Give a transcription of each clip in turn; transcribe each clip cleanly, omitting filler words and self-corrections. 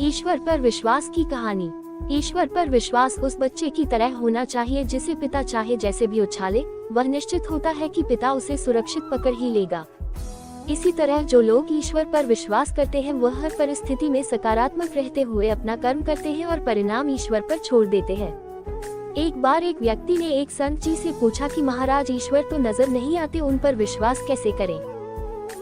ईश्वर पर विश्वास की कहानी। ईश्वर पर विश्वास उस बच्चे की तरह होना चाहिए जिसे पिता चाहे जैसे भी उछाले, वह निश्चित होता है कि पिता उसे सुरक्षित पकड़ ही लेगा। इसी तरह जो लोग ईश्वर पर विश्वास करते हैं वह हर परिस्थिति में सकारात्मक रहते हुए अपना कर्म करते हैं और परिणाम ईश्वर पर छोड़ देते हैं। एक बार एक व्यक्ति ने एक संत जी से पूछा कि महाराज, ईश्वर तो नजर नहीं आते, उन पर विश्वास कैसे करें?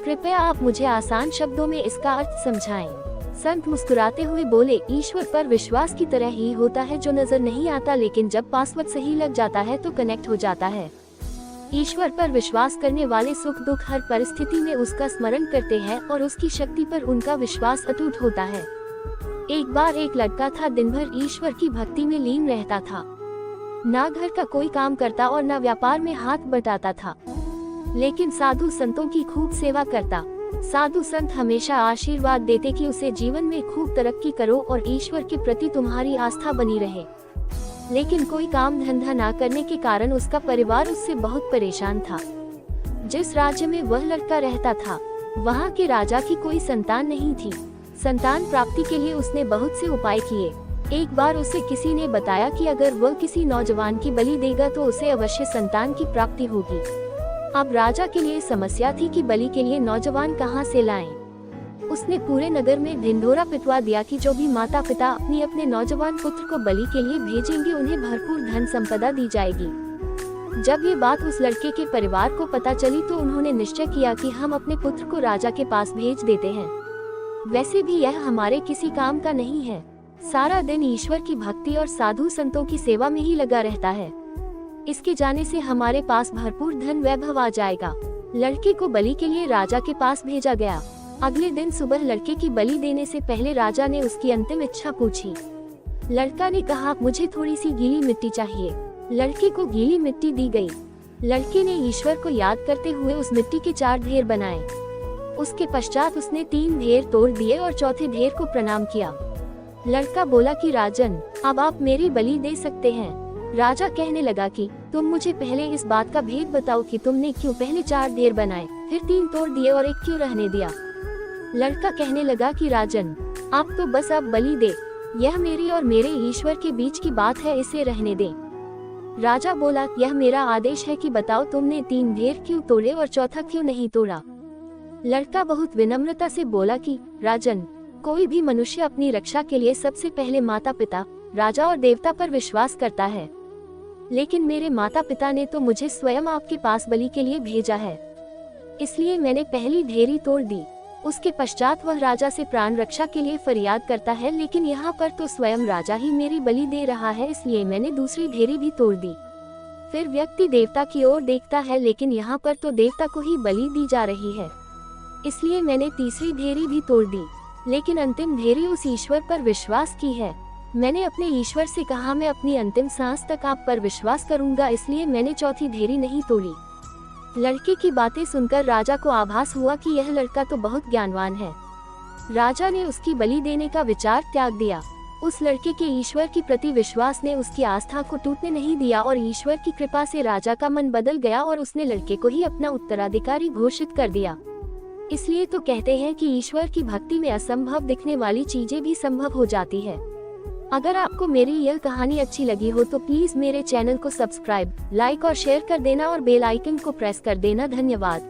कृपया आप मुझे आसान शब्दों में इसका अर्थ समझाएं। संत मुस्कुराते हुए बोले, ईश्वर पर विश्वास की तरह ही होता है जो नजर नहीं आता, लेकिन जब पासवर्ड सही लग जाता है तो कनेक्ट हो जाता है। ईश्वर पर विश्वास करने वाले सुख दुख हर परिस्थिति में उसका स्मरण करते हैं और उसकी शक्ति पर उनका विश्वास अटूट होता है। एक बार एक लड़का था, दिन भर ईश्वर की भक्ति में लीन रहता था। ना घर का कोई काम करता और न व्यापार में हाथ बटाता था, लेकिन साधु संतों की खूब सेवा करता। साधु संत हमेशा आशीर्वाद देते कि उसे जीवन में खूब तरक्की करो और ईश्वर के प्रति तुम्हारी आस्था बनी रहे। लेकिन कोई काम धंधा ना करने के कारण उसका परिवार उससे बहुत परेशान था। जिस राज्य में वह लड़का रहता था, वहाँ के राजा की कोई संतान नहीं थी। संतान प्राप्ति के लिए उसने बहुत से उपाय किए। एक बार उसे किसी ने बताया कि अगर वह किसी नौजवान की बलि देगा तो उसे अवश्य संतान की प्राप्ति होगी। अब राजा के लिए समस्या थी कि बलि के लिए नौजवान कहां से लाएं। उसने पूरे नगर में ढिंढोरा पिटवा दिया कि जो भी माता पिता अपने नौजवान पुत्र को बलि के लिए भेजेंगे उन्हें भरपूर धन संपदा दी जाएगी। जब ये बात उस लड़के के परिवार को पता चली तो उन्होंने निश्चय किया कि हम अपने पुत्र को राजा के पास भेज देते हैं। वैसे भी यह हमारे किसी काम का नहीं है, सारा दिन ईश्वर की भक्ति और साधु संतों की सेवा में ही लगा रहता है। इसके जाने से हमारे पास भरपूर धन वैभव आ जाएगा। लड़के को बलि के लिए राजा के पास भेजा गया। अगले दिन सुबह लड़के की बलि देने से पहले राजा ने उसकी अंतिम इच्छा पूछी। लड़का ने कहा, मुझे थोड़ी सी गीली मिट्टी चाहिए। लड़के को गीली मिट्टी दी गई। लड़के ने ईश्वर को याद करते हुए उस मिट्टी के 4 ढेर बनाए। उसके पश्चात उसने 3 ढेर तोड़ दिए और चौथे ढेर को प्रणाम किया। लड़का बोला कि राजन, अब आप मेरी बलि दे सकते हैं। राजा कहने लगा कि तुम मुझे पहले इस बात का भेद बताओ कि तुमने क्यों पहले 4 ढेर बनाए, फिर 3 तोड़ दिए और 1 क्यों रहने दिया। लड़का कहने लगा कि राजन, आप तो बस अब बलि दे, यह मेरी और मेरे ईश्वर के बीच की बात है, इसे रहने दे। राजा बोला, यह मेरा आदेश है कि बताओ तुमने 3 ढेर क्यों तोड़े और चौथा क्यों नहीं तोड़ा। लड़का बहुत विनम्रता से बोला कि राजन, कोई भी मनुष्य अपनी रक्षा के लिए सबसे पहले माता पिता, राजा और देवता पर विश्वास करता है, लेकिन मेरे माता पिता ने तो मुझे स्वयं आपके पास बलि के लिए भेजा है, इसलिए मैंने पहली ढेरी तोड़ दी। उसके पश्चात वह राजा से प्राण रक्षा के लिए फरियाद करता है, लेकिन यहाँ पर तो स्वयं राजा ही मेरी बलि दे रहा है, इसलिए मैंने दूसरी ढेरी भी तोड़ दी। फिर व्यक्ति देवता की ओर देखता है, लेकिन यहाँ पर तो देवता को ही बलि दी जा रही है, इसलिए मैंने तीसरी ढेरी भी तोड़ दी। लेकिन अंतिम ढेरी उस ईश्वर पर विश्वास की है। मैंने अपने ईश्वर से कहा, मैं अपनी अंतिम सांस तक आप पर विश्वास करूंगा, इसलिए मैंने चौथी ढेरी नहीं तोड़ी। लड़के की बातें सुनकर राजा को आभास हुआ कि यह लड़का तो बहुत ज्ञानवान है। राजा ने उसकी बलि देने का विचार त्याग दिया। उस लड़के के ईश्वर की प्रति विश्वास ने उसकी आस्था को टूटने नहीं दिया और ईश्वर की कृपा से राजा का मन बदल गया और उसने लड़के को ही अपना उत्तराधिकारी घोषित कर दिया। इसलिए तो कहते हैं कि ईश्वर की भक्ति में असंभव दिखने वाली चीजें भी संभव हो जाती है। अगर आपको मेरी यह कहानी अच्छी लगी हो तो प्लीज मेरे चैनल को सब्सक्राइब, लाइक और शेयर कर देना और बेल आइकन को प्रेस कर देना। धन्यवाद।